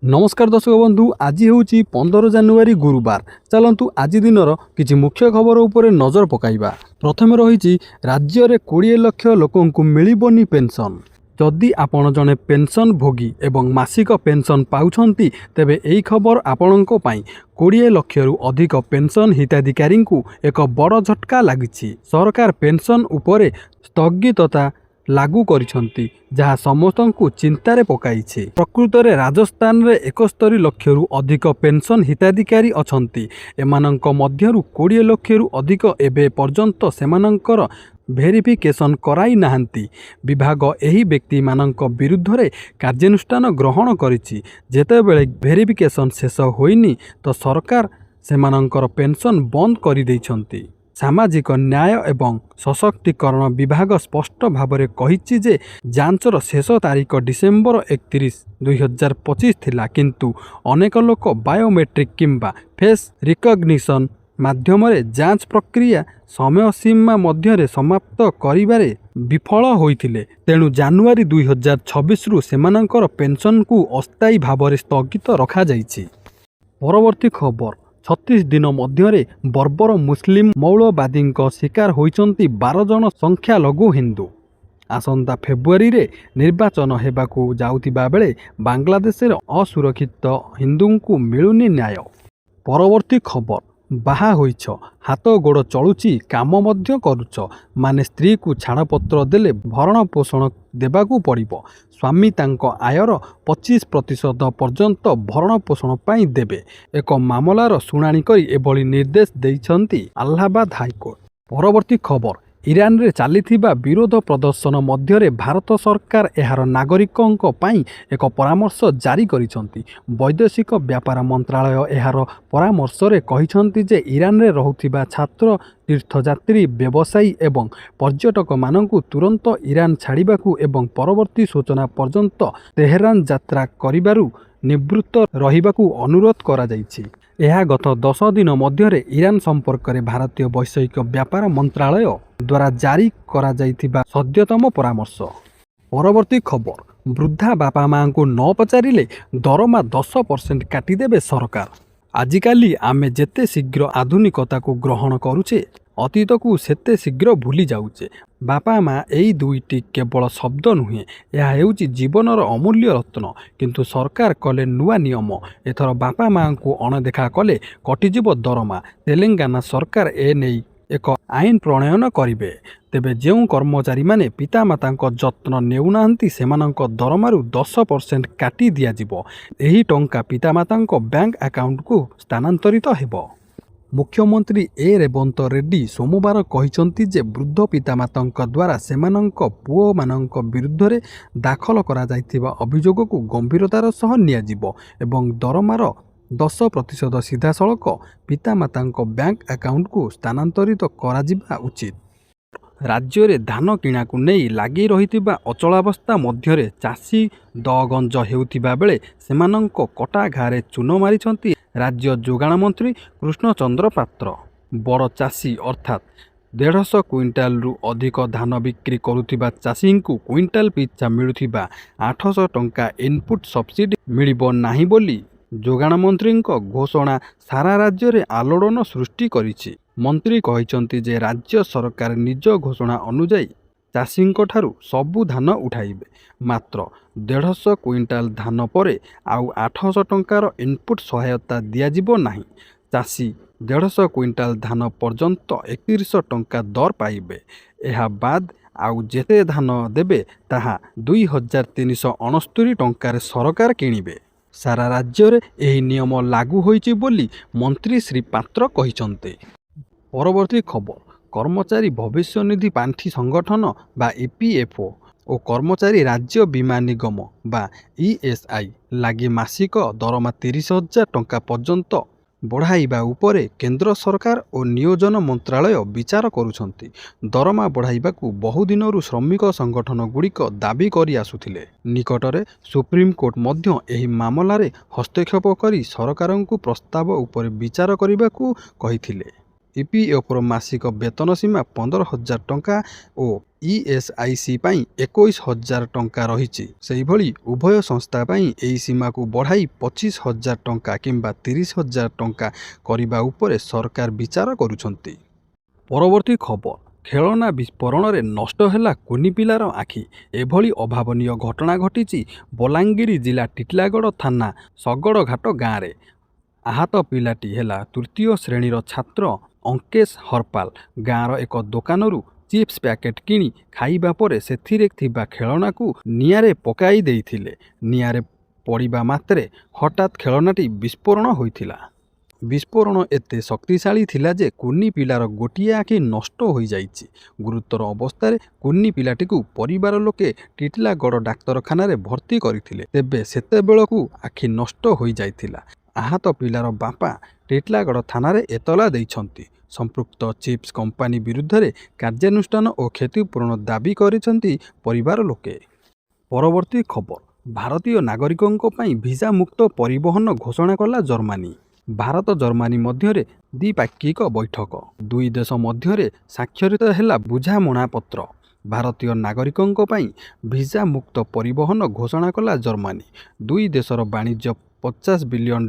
नमस्कार दर्शक बंधु, आज हूँ 15 जानुआरी गुरुवार। चलतु आज दिनर किसी मुख्य खबर उपर नजर पकाइबा। प्रथम रही राज्य में 20 लाख लोक मिलबनी पेंशन। जदि आपण जड़े पेंशन भोगी एवं मासिक पेंशन पाउछंती तेबे एई खबर आपणों पाई 20 लाख रु अधिक पेंशन हिताधिकारी एक बड़ झटका लगी। सरकार पेंशन उपरे स्थगितता लागू करिसंती जहाँ समस्त को चिंतार पकाइछे। प्रकृत में राजस्थान रे 71 लाख रु अधिक पेंशन हिताधिकारी अछंती। एमानंक मध्यरु 20 लाख रु अधिक एबे पर्यंत सेमानंकर भेरिफिकेशन कराई नाहंती। विभाग एही व्यक्ति मानंक विरुद्ध रे कार्यानुष्ठान ग्रहण करिछि। जेतेबेले भेरिफिकेशन शेष होइनी तो सरकार सेमानंकर पेंशन बंद करि दैछंती। सामाजिक न्याय एवं सशक्तिकरण विभाग स्पष्ट भावरे कहिछि जे जांचर शेष तारीख डिसेम्बर 31, 2025 थिला, किंतु अनेक लोक बायोमेट्रिक किंबा फेस रिकग्निशन माध्यम जांच प्रक्रिया समय सीमा मध्य समाप्त करिबारे विफल होइथिले। तेणु जानुआरी 2026 रु सेमानंकर पेंशन को अस्थायी भावरे स्थगित रखा जाइछि। परवर्ती खबर, 36 दिन मध्य बर्बर मुस्लिम मौलवादी शिकार होइचंती 12 जन संख्यालघु हिंदू। आसंता फेब्रुआरी रे निर्वाचन हेबाकू जाउतिबा बेले बांग्लादेश असुरक्षित हिंदू को मिलुनी न्याय। परवर्ती खबर, बाहा होइछ, हाथ गोड़ चलुची, काम मध्य करुच, माने स्त्री को छाड़पत्र देले भरण पोषण देबाकू पड़िबो। स्वामी तांको आयर 25% पर्यंत भरण पोषण पाई देबे। एक मामलार शुणाणी करी एभली निर्देश दैछंती अलाहाबाद हाईकोर्ट। परवर्ती खबर, ईरान रे चालिथिबा विरोध प्रदर्शन मध्य भारत सरकार एहार नागरिकों पाई एक परामर्श जारी करिसंती। वैदेशिक व्यापार मंत्रालय एहार परामर्श रे कहिसंती जे ईरान रे रहुथिबा छात्र, तीर्थयात्री, व्यवसायी एवं पर्यटक मानंकु तुरंत ईरान छाड़िबाकू एवं परवर्ती सूचना पर्यंत तेहरान यात्रा करिबारु निवृत्त रहिबाकू अनुरोध करा जाइछि। यह गत 10 दिन मध्य ईरान संपर्क में भारतीय वैषयिक व्यापार मंत्रालय द्वारा जारी करा जाइथिबा सद्यतम परामर्श। परवर्ती खबर, वृद्धा बापा माँ को न पचारिले दरमा 10% काटिदेबे सरकार। आजिकाली आमे जेते शीघ्र आधुनिकता को ग्रहण करुचे अतीत को सेते शीघ्र भूली जाउचे। बापा माँ एई दुईटी केवल शब्द नुहे, यह हेउची जीवनर अमूल्य रत्न। किंतु सरकार कले नुआ नियम। एथर बापा माँ को अणदेखा कले कटिजिब दरमा। तेलंगाना सरकार ए नेई एक आईन प्रणयन करिवे। तेबे जेउ कर्मचारी माने पितामाता जत्न नेउनाहांती सेमानंक दरमारु 10% काटी दियाजिबो। एही टंका पितामाता बैंक अकाउंट को स्थानांतरित हेबो। मुख्यमंत्री ए रेवंत रेड्डी सोमवार कहिसंती जे वृद्ध पितामाता द्वारा सेमानंक पुओ मानंक विरुद्ध रे दाखल करा जाइथिबा अभियोग को गंभीरतार सह नियाजिबो एवं दरमार 10% सीधासलख पितामाता बैंक अकाउंट को स्थानांतरित करा उचित। राज्य में धान किणा को नहीं लगी रही अचलावस्था मध्य चाषी दगंज हेउथिबा बेले सेमानंक कटा घारे चून मारिछंती राज्य जोगाण मंत्री कृष्णचंद्र पात्र। बड़ चाषी अर्थात 150 क्विंटाल रु अधिक धान बिक्री करुथिबा चाषी को क्विंटाल पिछा मिलुथिबा 800 टंका इनपुट सब्सिडी मिलिबो नाही बोली जोगाण मंत्री घोषणा सारा राज्य में आलोड़न सृष्टि करिछि। मंत्री कहिसंती जे राज्य सरकार निज घोषणा अनुଯାयी चाषी ठारू सबु धान उठाइबे। मात्र 150 क्विंटाल धान परे आउ 800 टंकार इनपुट सहायता दियाजिबो नाही। चाषी 150 क्विंटाल धान पर्यंत 31 टंका दर पाइबे। एहा बाद आउ जेते धान देबे ताहा 2369 टंकार सरकार किणिबे। सारा राज्य रे एही नियम लागू होइछि बोली मंत्री श्री पात्र कहिसंते। परवर्ती खबर, कर्मचारी भविष्य निधि पांठी संगठन बा ईपीएफओ और कर्मचारी राज्य बीमा निगम बा ईएसआई लगी मासिक दरमा 30,000 टंका पर्यंत बढ़ाइबा उपरे केंद्र सरकार और नियोजन मंत्रालय विचार करुछंती। दरमा बढ़ाइबाकू बहुदिनरु श्रमिक संगठन गुड़िक दाबी करि आसुथिले। निकटरे सुप्रीम कोर्ट मध्य एही मामलारे हस्तक्षेप करी सरकारंकु प्रस्ताव उपरे विचार करिबाकू कहिथिले। ଇପିଏଫ୍ର ମାସିକ ବେତନ ସୀମା 15,000 ଟଙ୍କା ଓ ଇଏସ୍ଆଇସି ପାଇଁ 21,000 ଟଙ୍କା ରହିଛି। ସେହିଭଳି ଉଭୟ ସଂସ୍ଥା ପାଇଁ ଏହି ସୀମାକୁ ବଢ଼ାଇ 25,000 ଟଙ୍କା କିମ୍ବା 30,000 ଟଙ୍କା କରିବା ଉପରେ ସରକାର ବିଚାର କରୁଛନ୍ତି। ପରବର୍ତ୍ତୀ ଖବର, ଖେଳନା ବିସ୍ଫୋରଣରେ ନଷ୍ଟ ହେଲା କୁନି ପିଲାର ଆଖି। ଏଭଳି ଅଭାବନୀୟ ଘଟଣା ଘଟିଛି ବଲାଙ୍ଗୀର ଜିଲ୍ଲା ଟିଟିଲାଗଡ଼ ଥାନା ଶଗଡ଼ଘାଟ ଗାଁରେ। ଆହତ ପିଲାଟି ହେଲା ତୃତୀୟ ଶ୍ରେଣୀର ଛାତ୍ର ଅଙ୍କେଶ ହରପାଲ। ଗାଁର ଏକ ଦୋକାନରୁ ଚିପ୍ସ ପ୍ୟାକେଟ୍ କିଣି ଖାଇବା ପରେ ସେଥିରେ ଥିବା ଖେଳନାକୁ ନିଆଁରେ ପକାଇ ଦେଇଥିଲେ। ନିଆଁରେ ପଡ଼ିବା ମାତ୍ରେ ହଠାତ୍ ଖେଳନାଟି ବିସ୍ଫୋରଣ ହୋଇଥିଲା। ବିସ୍ଫୋରଣ ଏତେ ଶକ୍ତିଶାଳୀ ଥିଲା ଯେ କୁନି ପିଲାର ଗୋଟିଏ ଆଖି ନଷ୍ଟ ହୋଇଯାଇଛି। ଗୁରୁତର ଅବସ୍ଥାରେ କୁନି ପିଲାଟିକୁ ପରିବାର ଲୋକେ ଟିଟିଲାଗଡ଼ ଡାକ୍ତରଖାନାରେ ଭର୍ତ୍ତି କରିଥିଲେ। ତେବେ ସେତେବେଳକୁ ଆଖି ନଷ୍ଟ ହୋଇଯାଇଥିଲା। ଆହତ ପିଲାର ବାପା ଟିଟିଲାଗଡ଼ ଥାନାରେ ଏତଲା ଦେଇଛନ୍ତି। ସମ୍ପୃକ୍ତ ଚିପ୍ସ କମ୍ପାନୀ ବିରୁଦ୍ଧରେ କାର୍ଯ୍ୟାନୁଷ୍ଠାନ ଓ କ୍ଷତିପୂରଣ ଦାବି କରିଛନ୍ତି ପରିବାର ଲୋକେ। ପରବର୍ତ୍ତୀ ଖବର, ଭାରତୀୟ ନାଗରିକଙ୍କ ପାଇଁ ଭିସା ମୁକ୍ତ ପରିବହନ ଘୋଷଣା କଲା ଜର୍ମାନୀ। ଭାରତ ଜର୍ମାନୀ ମଧ୍ୟରେ ଦ୍ୱିପାକ୍ଷିକ ବୈଠକ। ଦୁଇ ଦେଶ ମଧ୍ୟରେ ସ୍ୱାକ୍ଷରିତ ହେଲା ବୁଝାମଣାପତ୍ର। ଭାରତୀୟ ନାଗରିକଙ୍କ ପାଇଁ ଭିସା ମୁକ୍ତ ପରିବହନ ଘୋଷଣା କଲା ଜର୍ମାନୀ। ଦୁଇ ଦେଶର ବାଣିଜ୍ୟ $50 ବିଲିୟନ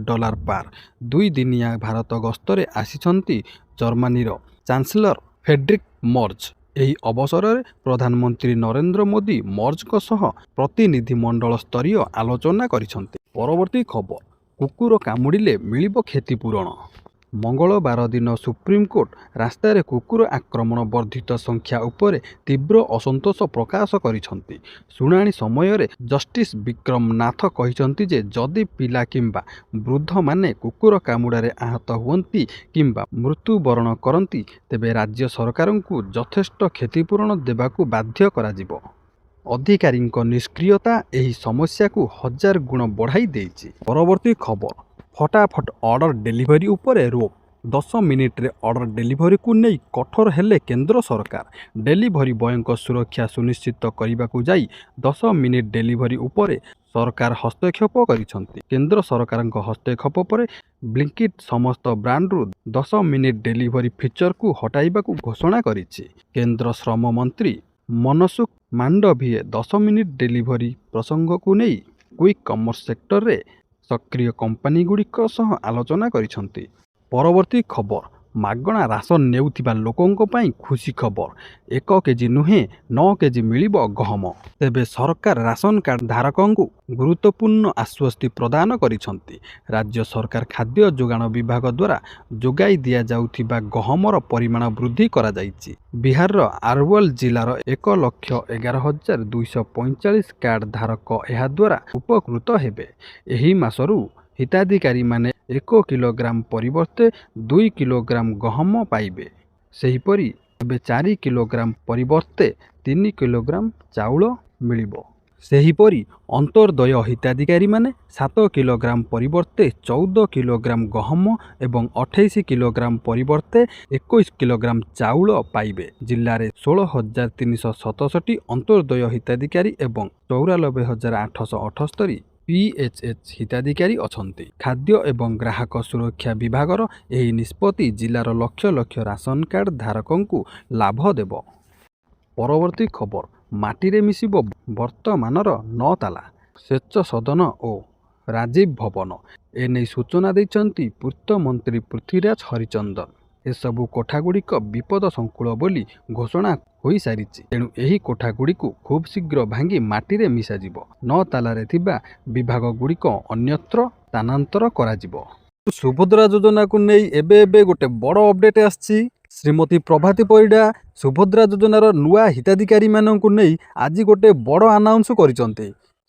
ପାର। ଦୁଇ ଦିନିଆ ଭାରତ ଗସ୍ତରେ ଆସିଛନ୍ତି ଜର୍ମାନୀର ଚାନ୍ସେଲର ଫ୍ରେଡରିକ୍ ମର୍ଜ। ଏହି ଅବସରରେ ପ୍ରଧାନମନ୍ତ୍ରୀ ନରେନ୍ଦ୍ର ମୋଦି ମର୍ଜଙ୍କ ସହ ପ୍ରତିନିଧି ମଣ୍ଡଳ ସ୍ତରୀୟ ଆଲୋଚନା କରିଛନ୍ତି। ପରବର୍ତ୍ତୀ ଖବର, କୁକୁର କାମୁଡ଼ିଲେ ମିଳିବ କ୍ଷତିପୂରଣ। ମଙ୍ଗଳବାର ଦିନ ସୁପ୍ରିମକୋର୍ଟ ରାସ୍ତାରେ କୁକୁର ଆକ୍ରମଣ ବର୍ଦ୍ଧିତ ସଂଖ୍ୟା ଉପରେ ତୀବ୍ର ଅସନ୍ତୋଷ ପ୍ରକାଶ କରିଛନ୍ତି। ଶୁଣାଣି ସମୟରେ ଜଷ୍ଟିସ୍ ବିକ୍ରମ ନାଥ କହିଛନ୍ତି ଯେ ଯଦି ପିଲା କିମ୍ବା ବୃଦ୍ଧମାନେ କୁକୁର କାମୁଡ଼ାରେ ଆହତ ହୁଅନ୍ତି କିମ୍ବା ମୃତ୍ୟୁବରଣ କରନ୍ତି ତେବେ ରାଜ୍ୟ ସରକାରଙ୍କୁ ଯଥେଷ୍ଟ କ୍ଷତିପୂରଣ ଦେବାକୁ ବାଧ୍ୟ କରାଯିବ। ଅଧିକାରୀଙ୍କ ନିଷ୍କ୍ରିୟତା ଏହି ସମସ୍ୟାକୁ 1000 ଗୁଣ ବଢ଼ାଇ ଦେଇଛି। ପରବର୍ତ୍ତୀ ଖବର, ଫଟାଫଟ ଅର୍ଡର ଡେଲିଭରି ଉପରେ ରୋକ। 10 ମିନିଟରେ ଅର୍ଡର ଡେଲିଭରିକୁ ନେଇ କଠୋର ହେଲେ କେନ୍ଦ୍ର ସରକାର। ଡେଲିଭରି ବୟଙ୍କ ସୁରକ୍ଷା ସୁନିଶ୍ଚିତ କରିବାକୁ ଯାଇ 10 ମିନିଟ ଡେଲିଭରି ଉପରେ ସରକାର ହସ୍ତକ୍ଷେପ କରିଛନ୍ତି। କେନ୍ଦ୍ର ସରକାରଙ୍କ ହସ୍ତକ୍ଷେପ ପରେ ବ୍ଲିଙ୍କିଟ୍ ସମସ୍ତ ବ୍ରାଣ୍ଡରୁ 10 ମିନିଟ ଡେଲିଭରି ଫିଚରକୁ ହଟାଇବାକୁ ଘୋଷଣା କରିଛି। କେନ୍ଦ୍ର ଶ୍ରମ ମନ୍ତ୍ରୀ ମନସୁଖ ମାଣ୍ଡଭିୟ 10 ମିନିଟ ଡେଲିଭରି ପ୍ରସଙ୍ଗକୁ ନେଇ କ୍ୱିକ୍ କମର୍ସ ସେକ୍ଟରରେ ସକ୍ରିୟ କମ୍ପାନୀଗୁଡ଼ିକ ସହ ଆଲୋଚନା କରିଛନ୍ତି। ପରବର୍ତ୍ତୀ ଖବର, ମାଗଣା ରାସନ ନେଉଥିବା ଲୋକଙ୍କ ପାଇଁ ଖୁସି ଖବର। 1 କେଜି ନୁହେଁ 9 କେଜି ମିଳିବ ଗହମ। ତେବେ ସରକାର ରାସନ କାର୍ଡ ଧାରକଙ୍କୁ ଗୁରୁତ୍ୱପୂର୍ଣ୍ଣ ଆଶ୍ୱସ୍ତି ପ୍ରଦାନ କରିଛନ୍ତି। ରାଜ୍ୟ ସରକାର ଖାଦ୍ୟ ଯୋଗାଣ ବିଭାଗ ଦ୍ୱାରା ଯୋଗାଇ ଦିଆଯାଉଥିବା ଗହମର ପରିମାଣ ବୃଦ୍ଧି କରାଯାଇଛି। ବିହାରର ଆରୱଲ ଜିଲ୍ଲାର 1,11,245 କାର୍ଡ ଧାରକ ଏହାଦ୍ୱାରା ଉପକୃତ ହେବେ। ଏହି ମାସରୁ ହିତାଧିକାରୀମାନେ 1 କିଲୋଗ୍ରାମ ପରିବର୍ତ୍ତେ 2 କିଲୋଗ୍ରାମ ଗହମ ପାଇବେ। ସେହିପରି ଏବେ 4 କିଲୋଗ୍ରାମ ପରିବର୍ତ୍ତେ 3 କିଲୋଗ୍ରାମ ଚାଉଳ ମିଳିବ। ସେହିପରି ଅନ୍ତର୍ଦୟ ହିତାଧିକାରୀମାନେ 7 କିଲୋଗ୍ରାମ ପରିବର୍ତ୍ତେ 14 କିଲୋଗ୍ରାମ ଗହମ ଏବଂ 28 କିଲୋଗ୍ରାମ ପରିବର୍ତ୍ତେ 21 କିଲୋଗ୍ରାମ ଚାଉଳ ପାଇବେ। ଜିଲ୍ଲାରେ 16,367 ଅନ୍ତର୍ଦୟ ହିତାଧିକାରୀ ଏବଂ 94,878 PHH ହିତାଧିକାରୀ ଅଛନ୍ତି। ଖାଦ୍ୟ ଏବଂ ଗ୍ରାହକ ସୁରକ୍ଷା ବିଭାଗର ଏହି ନିଷ୍ପତ୍ତି ଜିଲ୍ଲାର ଲକ୍ଷ ଲକ୍ଷ ରାସନ କାର୍ଡ ଧାରକଙ୍କୁ ଲାଭ ଦେବ। ପରବର୍ତ୍ତୀ ଖବର, ମାଟିରେ ମିଶିବ ବର୍ତ୍ତମାନର 9 ତାଲା ସେଚ ସଦନ ଓ ରାଜୀବ ଭବନ। ଏନେଇ ସୂଚନା ଦେଇଛନ୍ତି ପୂର୍ତ୍ତମନ୍ତ୍ରୀ ପୃଥ୍ୱୀରାଜ ହରିଚନ୍ଦନ। ଏସବୁ କୋଠାଗୁଡ଼ିକ ବିପଦ ସଂକୁଳ ବୋଲି ଘୋଷଣା ହୋଇସାରିଛି। ତେଣୁ ଏହି କୋଠାଗୁଡ଼ିକୁ ଖୁବ୍ ଶୀଘ୍ର ଭାଙ୍ଗି ମାଟିରେ ମିଶାଯିବ। 9 ତାଲାରେ ଥିବା ବିଭାଗଗୁଡ଼ିକ ଅନ୍ୟତ୍ର ସ୍ଥାନାନ୍ତର କରାଯିବ। ସୁଭଦ୍ରା ଯୋଜନାକୁ ନେଇ ଏବେ ଗୋଟେ ବଡ଼ ଅପଡେଟ୍ ଆସିଛି। ଶ୍ରୀମତୀ ପ୍ରଭାତୀ ପରିଡ଼ା ସୁଭଦ୍ରା ଯୋଜନାର ନୂଆ ହିତାଧିକାରୀମାନଙ୍କୁ ନେଇ ଆଜି ଗୋଟେ ବଡ଼ ଆନାଉନ୍ସ କରିଛନ୍ତି।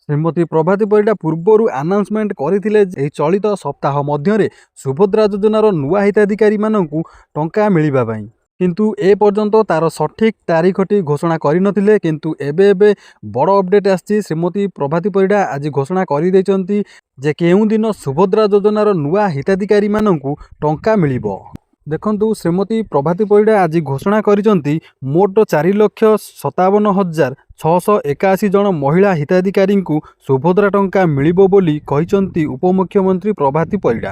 ଶ୍ରୀମତୀ ପ୍ରଭାତୀ ପରିଡ଼ା ପୂର୍ବରୁ ଆନାଉନ୍ସମେଣ୍ଟ କରିଥିଲେ ଏହି ଚଳିତ ସପ୍ତାହ ମଧ୍ୟରେ ସୁଭଦ୍ରା ଯୋଜନାର ନୂଆ ହିତାଧିକାରୀମାନଙ୍କୁ ଟଙ୍କା ମିଳିବା ପାଇଁ, କିନ୍ତୁ ଏପର୍ଯ୍ୟନ୍ତ ତାର ସଠିକ୍ ତାରିଖଟି ଘୋଷଣା କରିନଥିଲେ। କିନ୍ତୁ ଏବେ ବଡ଼ ଅପଡେଟ୍ ଆସିଛି। ଶ୍ରୀମତୀ ପ୍ରଭାତୀ ପରିଡ଼ା ଆଜି ଘୋଷଣା କରିଦେଇଛନ୍ତି ଯେ କେଉଁଦିନ ସୁଭଦ୍ରା ଯୋଜନାର ନୂଆ ହିତାଧିକାରୀମାନଙ୍କୁ ଟଙ୍କା ମିଳିବ। ଦେଖନ୍ତୁ, ଶ୍ରୀମତୀ ପ୍ରଭାତୀ ପରିଡ଼ା ଆଜି ଘୋଷଣା କରିଛନ୍ତି ମୋଟ 4,57,681 ଜଣ ମହିଳା ହିତାଧିକାରୀଙ୍କୁ ସୁଭଦ୍ରା ଟଙ୍କା ମିଳିବ ବୋଲି କହିଛନ୍ତି ଉପମୁଖ୍ୟମନ୍ତ୍ରୀ ପ୍ରଭାତୀ ପରିଡ଼ା।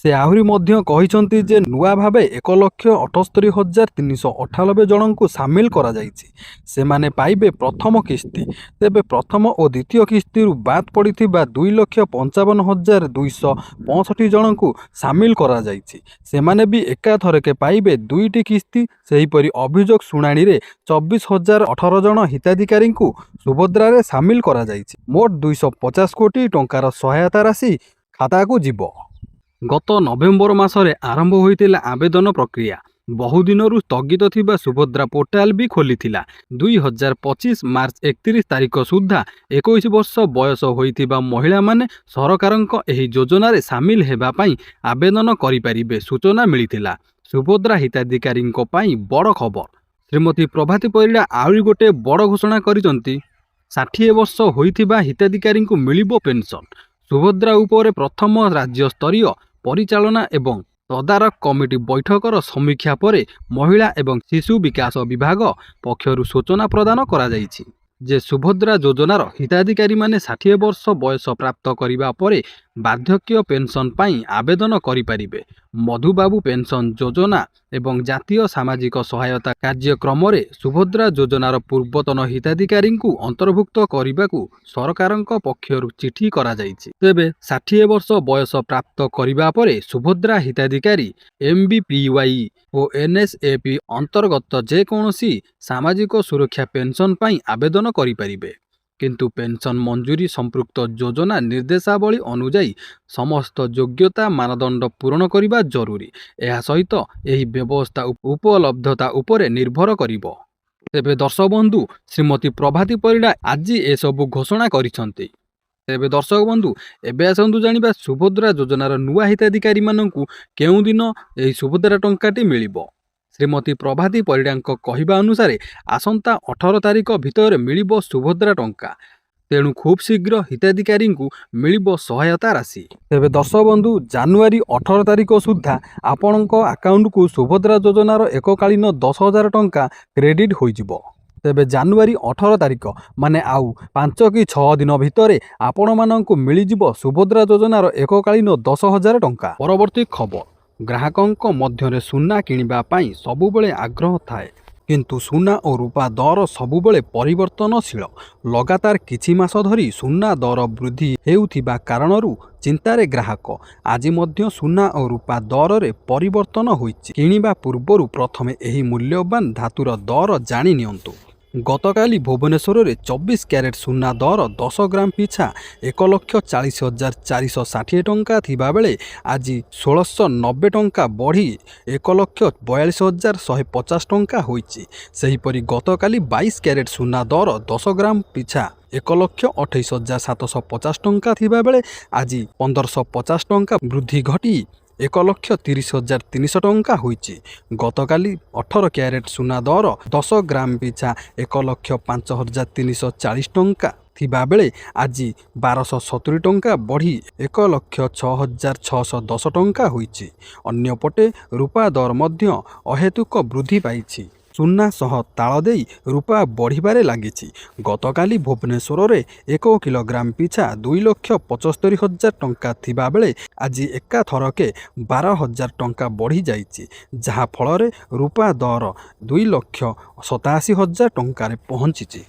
ସେ ଆହୁରି ମଧ୍ୟ କହିଛନ୍ତି ଯେ ନୂଆ ଭାବେ 1,78,398 ଜଣଙ୍କୁ ସାମିଲ କରାଯାଇଛି। ସେମାନେ ପାଇବେ ପ୍ରଥମ କିସ୍ତି। ତେବେ ପ୍ରଥମ ଓ ଦ୍ୱିତୀୟ କିସ୍ତିରୁ ବାଦ୍ ପଡ଼ିଥିବା 2,55,265 ଜଣଙ୍କୁ ସାମିଲ କରାଯାଇଛି। ସେମାନେ ବି ଏକାଥରକେ ପାଇବେ 2ଟି କିସ୍ତି। ସେହିପରି ଅଭିଯୋଗ ଶୁଣାଣିରେ 24,018 ଜଣ ହିତାଧିକାରୀଙ୍କୁ ସୁଭଦ୍ରାରେ ସାମିଲ କରାଯାଇଛି। ମୋଟ 250 କୋଟି ଟଙ୍କାର ସହାୟତା ରାଶି ଖାତାକୁ ଯିବ। ଗତ ନଭେମ୍ବର ମାସରେ ଆରମ୍ଭ ହୋଇଥିଲା ଆବେଦନ ପ୍ରକ୍ରିୟା। ବହୁଦିନରୁ ସ୍ଥଗିତ ଥିବା ସୁଭଦ୍ରା ପୋର୍ଟାଲ ବି ଖୋଲିଥିଲା। 2025 ମାର୍ଚ୍ଚ 31 ତାରିଖ ସୁଦ୍ଧା 21 ବର୍ଷ ବୟସ ହୋଇଥିବା ମହିଳାମାନେ ସରକାରଙ୍କ ଏହି ଯୋଜନାରେ ସାମିଲ ହେବା ପାଇଁ ଆବେଦନ କରିପାରିବେ ସୂଚନା ମିଳିଥିଲା। ସୁଭଦ୍ରା ହିତାଧିକାରୀଙ୍କ ପାଇଁ ବଡ଼ ଖବର। ଶ୍ରୀମତୀ ପ୍ରଭାତୀ ପରିଡ଼ା ଆହୁରି ଗୋଟେ ବଡ଼ ଘୋଷଣା କରିଛନ୍ତି। 60 ବର୍ଷ ହୋଇଥିବା ହିତାଧିକାରୀଙ୍କୁ ମିଳିବ ପେନ୍ସନ୍। ସୁଭଦ୍ରା ଉପରେ ପ୍ରଥମ ରାଜ୍ୟସ୍ତରୀୟ ପରିଚାଳନା ଏବଂ ତଦାରଖ କମିଟି ବୈଠକର ସମୀକ୍ଷା ପରେ ମହିଳା ଏବଂ ଶିଶୁ ବିକାଶ ବିଭାଗ ପକ୍ଷରୁ ସୂଚନା ପ୍ରଦାନ କରାଯାଇଛି ଯେ ସୁଭଦ୍ରା ଯୋଜନାର ହିତାଧିକାରୀମାନେ 60 ବର୍ଷ ବୟସ ପ୍ରାପ୍ତ କରିବା ପରେ ବାର୍ଦ୍ଧକ୍ୟ ପେନ୍ସନ୍ ପାଇଁ ଆବେଦନ କରିପାରିବେ। ମଧୁବାବୁ ପେନ୍ସନ୍ ଯୋଜନା ଏବଂ ଜାତୀୟ ସାମାଜିକ ସହାୟତା କାର୍ଯ୍ୟକ୍ରମରେ ସୁଭଦ୍ରା ଯୋଜନାର ପୂର୍ବତନ ହିତାଧିକାରୀଙ୍କୁ ଅନ୍ତର୍ଭୁକ୍ତ କରିବାକୁ ସରକାରଙ୍କ ପକ୍ଷରୁ ଚିଠି କରାଯାଇଛି। ତେବେ 60 ବର୍ଷ ବୟସ ପ୍ରାପ୍ତ କରିବା ପରେ ସୁଭଦ୍ରା ହିତାଧିକାରୀ MBPY ଓ NSAP ଅନ୍ତର୍ଗତ ଯେକୌଣସି ସାମାଜିକ ସୁରକ୍ଷା ପେନ୍ସନ୍ ପାଇଁ ଆବେଦନ କରିପାରିବେ। କିନ୍ତୁ ପେନ୍ସନ୍ ମଞ୍ଜୁରୀ ସମ୍ପୃକ୍ତ ଯୋଜନା ନିର୍ଦ୍ଦେଶାବଳୀ ଅନୁଯାୟୀ ସମସ୍ତ ଯୋଗ୍ୟତା ମାନଦଣ୍ଡ ପୂରଣ କରିବା ଜରୁରୀ। ଏହା ସହିତ ଏହି ବ୍ୟବସ୍ଥା ଉପଲବ୍ଧତା ଉପରେ ନିର୍ଭର କରିବ। ତେବେ ଦର୍ଶକ ବନ୍ଧୁ, ଶ୍ରୀମତୀ ପ୍ରଭାତୀ ପରିଡ଼ା ଆଜି ଏସବୁ ଘୋଷଣା କରିଛନ୍ତି। ତେବେ ଦର୍ଶକ ବନ୍ଧୁ, ଏବେ ଆସନ୍ତୁ ଜାଣିବା ସୁଭଦ୍ରା ଯୋଜନାର ନୂଆ ହିତାଧିକାରୀମାନଙ୍କୁ କେଉଁଦିନ ଏହି ସୁଭଦ୍ରା ଟଙ୍କାଟି ମିଳିବ। ଶ୍ରୀମତୀ ପ୍ରଭାତୀ ପରିଡ଼ାଙ୍କ କହିବା ଅନୁସାରେ ଆସନ୍ତା 18 ତାରିଖ ଭିତରେ ମିଳିବ ସୁଭଦ୍ରା ଟଙ୍କା। ତେଣୁ ଖୁବ୍ ଶୀଘ୍ର ହିତାଧିକାରୀଙ୍କୁ ମିଳିବ ସହାୟତା ରାଶି। ତେବେ ଦର୍ଶକ ବନ୍ଧୁ, ଜାନୁଆରୀ 18 ତାରିଖ ସୁଦ୍ଧା ଆପଣଙ୍କ ଆକାଉଣ୍ଟକୁ ସୁଭଦ୍ରା ଯୋଜନାର ଏକକାଳୀନ 10,000 ଟଙ୍କା କ୍ରେଡିଟ୍ ହୋଇଯିବ। ତେବେ ଜାନୁଆରୀ 18 ତାରିଖ ମାନେ ଆଉ 5 କି 6 ଦିନ ଭିତରେ ଆପଣମାନଙ୍କୁ ମିଳିଯିବ ସୁଭଦ୍ରା ଯୋଜନାର ଏକକାଳୀନ 10,000 ଟଙ୍କା। ପରବର୍ତ୍ତୀ ଖବର। ଗ୍ରାହକଙ୍କ ମଧ୍ୟରେ ସୁନା କିଣିବା ପାଇଁ ସବୁବେଳେ ଆଗ୍ରହ ଥାଏ, କିନ୍ତୁ ସୁନା ଓ ରୂପା ଦର ସବୁବେଳେ ପରିବର୍ତ୍ତନଶୀଳ। ଲଗାତାର କିଛି ମାସ ଧରି ସୁନା ଦର ବୃଦ୍ଧି ହେଉଥିବା କାରଣରୁ ଚିନ୍ତାରେ ଗ୍ରାହକ। ଆଜି ମଧ୍ୟ ସୁନା ଓ ରୂପା ଦରରେ ପରିବର୍ତ୍ତନ ହୋଇଛି। କିଣିବା ପୂର୍ବରୁ ପ୍ରଥମେ ଏହି ମୂଲ୍ୟବାନ ଧାତୁର ଦର ଜାଣି ନିଅନ୍ତୁ। ଗତକାଲି ଭୁବନେଶ୍ୱରରେ 24 କ୍ୟାରେଟ୍ ସୁନା ଦର 10 ଗ୍ରାମ ପିଛା 1,40,460 ଟଙ୍କା ଥିବାବେଳେ ଆଜି 1,690 ଟଙ୍କା ବଢ଼ି 1,42,150 ଟଙ୍କା ହୋଇଛି। ସେହିପରି ଗତକାଲି 22 କ୍ୟାରେଟ୍ ସୁନା ଦର 10 ଗ୍ରାମ ପିଛା 1,28,750 ଟଙ୍କା ଥିବାବେଳେ ଆଜି 1,550 ଟଙ୍କା ବୃଦ୍ଧି ଘଟି 1,30,300 ଟଙ୍କା ହୋଇଛି। ଗତକାଲି 18 କ୍ୟାରେଟ୍ ସୁନା ଦର 10 ଗ୍ରାମ ପିଛା 1,05,340 ଟଙ୍କା ଥିବାବେଳେ ଆଜି 1,270 ଟଙ୍କା ବଢ଼ି 1,06,610 ଟଙ୍କା ହୋଇଛି। ଅନ୍ୟପଟେ ରୂପା ଦର ମଧ୍ୟ ଅହେତୁକ ବୃଦ୍ଧି ପାଇଛି। ସୁନା ସହ ତାଳ ଦେଇ ରୂପା ବଢ଼ିବାରେ ଲାଗିଛି। ଗତକାଲି ଭୁବନେଶ୍ୱରରେ 1 କିଲୋଗ୍ରାମ ପିଛା 2,75,000 ଟଙ୍କା ଥିବାବେଳେ ଆଜି ଏକାଥରକେ 12,000 ଟଙ୍କା ବଢ଼ିଯାଇଛି, ଯାହାଫଳରେ ରୂପା ଦର 2,87,000 ଟଙ୍କାରେ ପହଞ୍ଚିଛି।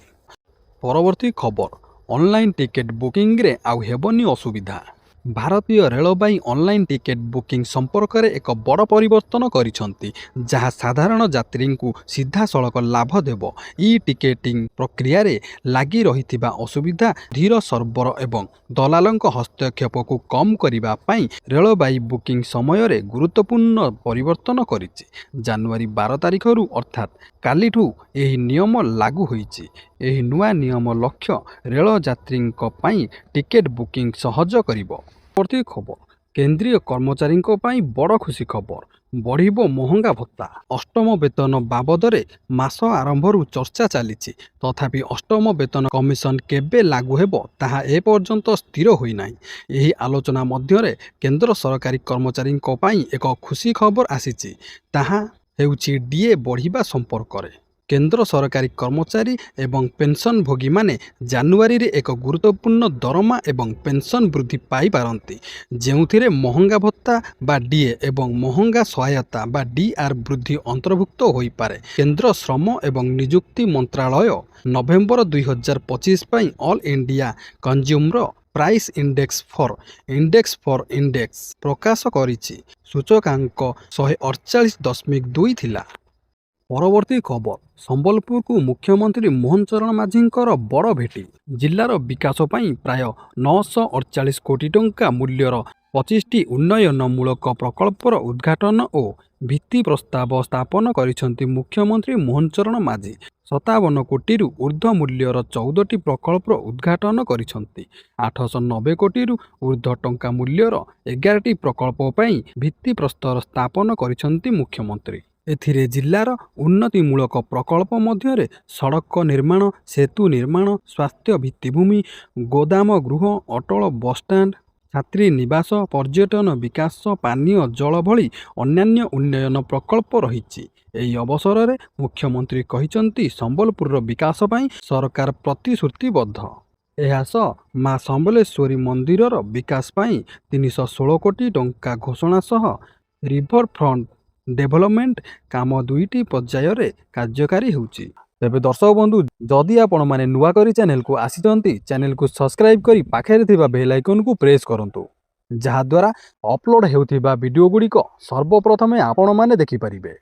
ପରବର୍ତ୍ତୀ ଖବର। ଅନଲାଇନ୍ ଟିକେଟ୍ ବୁକିଂରେ ଆଉ ହେବନି ଅସୁବିଧା। ଭାରତୀୟ ରେଳବାଇ ଅନଲାଇନ୍ ଟିକେଟ୍ ବୁକିଂ ସମ୍ପର୍କରେ ଏକ ବଡ଼ ପରିବର୍ତ୍ତନ କରିଛନ୍ତି, ଯାହା ସାଧାରଣ ଯାତ୍ରୀଙ୍କୁ ସିଧାସଳଖ ଲାଭ ଦେବ। ଇ-ଟିକେଟିଂ ପ୍ରକ୍ରିୟାରେ ଲାଗି ରହିଥିବା ଅସୁବିଧା, ଧୀର ସର୍ଭର ଏବଂ ଦଲାଲଙ୍କ ହସ୍ତକ୍ଷେପକୁ କମ୍ କରିବା ପାଇଁ ରେଳବାଇ ବୁକିଂ ସମୟରେ ଗୁରୁତ୍ୱପୂର୍ଣ୍ଣ ପରିବର୍ତ୍ତନ କରିଛି। ଜାନୁଆରୀ 12 ତାରିଖରୁ ଅର୍ଥାତ୍ କାଲିଠୁ ଏହି ନିୟମ ଲାଗୁ ହୋଇଛି। ଏହି ନୂଆ ନିୟମ ଲକ୍ଷ୍ୟ ରେଳ ଯାତ୍ରୀଙ୍କ ପାଇଁ ଟିକେଟ୍ ବୁକିଂ ସହଜ କରିବ। ପରବର୍ତ୍ତୀ ଖବର। କେନ୍ଦ୍ରୀୟ କର୍ମଚାରୀଙ୍କ ପାଇଁ ବଡ଼ ଖୁସି ଖବର। ବଢ଼ିବ ମହଙ୍ଗା ଭତ୍ତା। ଅଷ୍ଟମ ବେତନ ବାବଦରେ ମାସ ଆରମ୍ଭରୁ ଚର୍ଚ୍ଚା ଚାଲିଛି। ତଥାପି ଅଷ୍ଟମ ବେତନ କମିଶନ କେବେ ଲାଗୁ ହେବ ତାହା ଏପର୍ଯ୍ୟନ୍ତ ସ୍ଥିର ହୋଇନାହିଁ। ଏହି ଆଲୋଚନା ମଧ୍ୟରେ କେନ୍ଦ୍ର ସରକାରୀ କର୍ମଚାରୀଙ୍କ ପାଇଁ ଏକ ଖୁସି ଖବର ଆସିଛି। ତାହା ହେଉଛି DA ବଢ଼ିବା ସମ୍ପର୍କରେ। କେନ୍ଦ୍ର ସରକାରୀ କର୍ମଚାରୀ ଏବଂ ପେନ୍ସନଭୋଗୀମାନେ ଜାନୁଆରୀରେ ଏକ ଗୁରୁତ୍ୱପୂର୍ଣ୍ଣ ଦରମା ଏବଂ ପେନ୍ସନ୍ ବୃଦ୍ଧି ପାଇପାରନ୍ତି, ଯେଉଁଥିରେ ମହଙ୍ଗା ଭତ୍ତା ବା ଡିଏ ଏବଂ ମହଙ୍ଗା ସହାୟତା ବା ଡିଆର୍ ବୃଦ୍ଧି ଅନ୍ତର୍ଭୁକ୍ତ ହୋଇପାରେ। କେନ୍ଦ୍ର ଶ୍ରମ ଏବଂ ନିଯୁକ୍ତି ମନ୍ତ୍ରାଳୟ ନଭେମ୍ବର 2025 ପାଇଁ all India consumer price index ପ୍ରକାଶ କରିଛି। ସୂଚକାଙ୍କ 148.2 ଥିଲା। ପରବର୍ତ୍ତୀ ଖବର, ସମ୍ବଲପୁରକୁ ମୁଖ୍ୟମନ୍ତ୍ରୀ ମୋହନ ଚରଣ ମାଝୀଙ୍କର ବଡ଼ ଭେଟି। ଜିଲ୍ଲାର ବିକାଶ ପାଇଁ ପ୍ରାୟ 948 କୋଟି ଟଙ୍କା ମୂଲ୍ୟର 25ଟି ଉନ୍ନୟନମୂଳକ ପ୍ରକଳ୍ପର ଉଦ୍ଘାଟନ ଓ ଭିତ୍ତିପ୍ରସ୍ତର ସ୍ଥାପନ କରିଛନ୍ତି ମୁଖ୍ୟମନ୍ତ୍ରୀ ମୋହନ ଚରଣ ମାଝୀ। 57 କୋଟିରୁ ଉର୍ଦ୍ଧ୍ୱ ମୂଲ୍ୟର 14ଟି ପ୍ରକଳ୍ପର ଉଦ୍ଘାଟନ କରିଛନ୍ତି। 890 କୋଟିରୁ ଉର୍ଦ୍ଧ୍ୱ ଟଙ୍କା ମୂଲ୍ୟର 11ଟି ପ୍ରକଳ୍ପ ପାଇଁ ଭିତ୍ତିପ୍ରସ୍ତର ସ୍ଥାପନ କରିଛନ୍ତି ମୁଖ୍ୟମନ୍ତ୍ରୀ। ଏଥିରେ ଜିଲ୍ଲାର ଉନ୍ନତିମୂଳକ ପ୍ରକଳ୍ପ ମଧ୍ୟରେ ସଡ଼କ ନିର୍ମାଣ, ସେତୁ ନିର୍ମାଣ, ସ୍ୱାସ୍ଥ୍ୟ ଭିତ୍ତିଭୂମି, ଗୋଦାମ ଗୃହ, ଅଟଳ ବସ୍ଷ୍ଟାଣ୍ଡ, ଛାତ୍ରୀ ନିବାସ, ପର୍ଯ୍ୟଟନ ବିକାଶ, ପାନୀୟ ଜଳ ଭଳି ଅନ୍ୟାନ୍ୟ ଉନ୍ନୟନ ପ୍ରକଳ୍ପ ରହିଛି। ଏହି ଅବସରରେ ମୁଖ୍ୟମନ୍ତ୍ରୀ କହିଛନ୍ତି, ସମ୍ବଲପୁରର ବିକାଶ ପାଇଁ ସରକାର ପ୍ରତିଶ୍ରୁତିବଦ୍ଧ। ଏହା ସହ ମା ସମ୍ବଲେଶ୍ୱରୀ ମନ୍ଦିରର ବିକାଶ ପାଇଁ 316 କୋଟି ଟଙ୍କା ଘୋଷଣା ସହ ରିଭର ଫ୍ରଣ୍ଟ ଡେଭଲପମେଣ୍ଟ କାମ 2ଟି ପର୍ଯ୍ୟାୟରେ କାର୍ଯ୍ୟକାରୀ ହେଉଛି। ତେବେ ଦର୍ଶକ ବନ୍ଧୁ, ଯଦି ଆପଣମାନେ ନୂଆ କରି ଚ୍ୟାନେଲକୁ ଆସିଛନ୍ତି, ଚ୍ୟାନେଲକୁ ସବସ୍କ୍ରାଇବ୍ କରି ପାଖରେ ଥିବା ବେଲ୍ ଆଇକନକୁ ପ୍ରେସ୍ କରନ୍ତୁ, ଯାହାଦ୍ୱାରା ଅପଲୋଡ଼ ହେଉଥିବା ଭିଡ଼ିଓ ଗୁଡ଼ିକ ସର୍ବପ୍ରଥମେ ଆପଣମାନେ ଦେଖିପାରିବେ।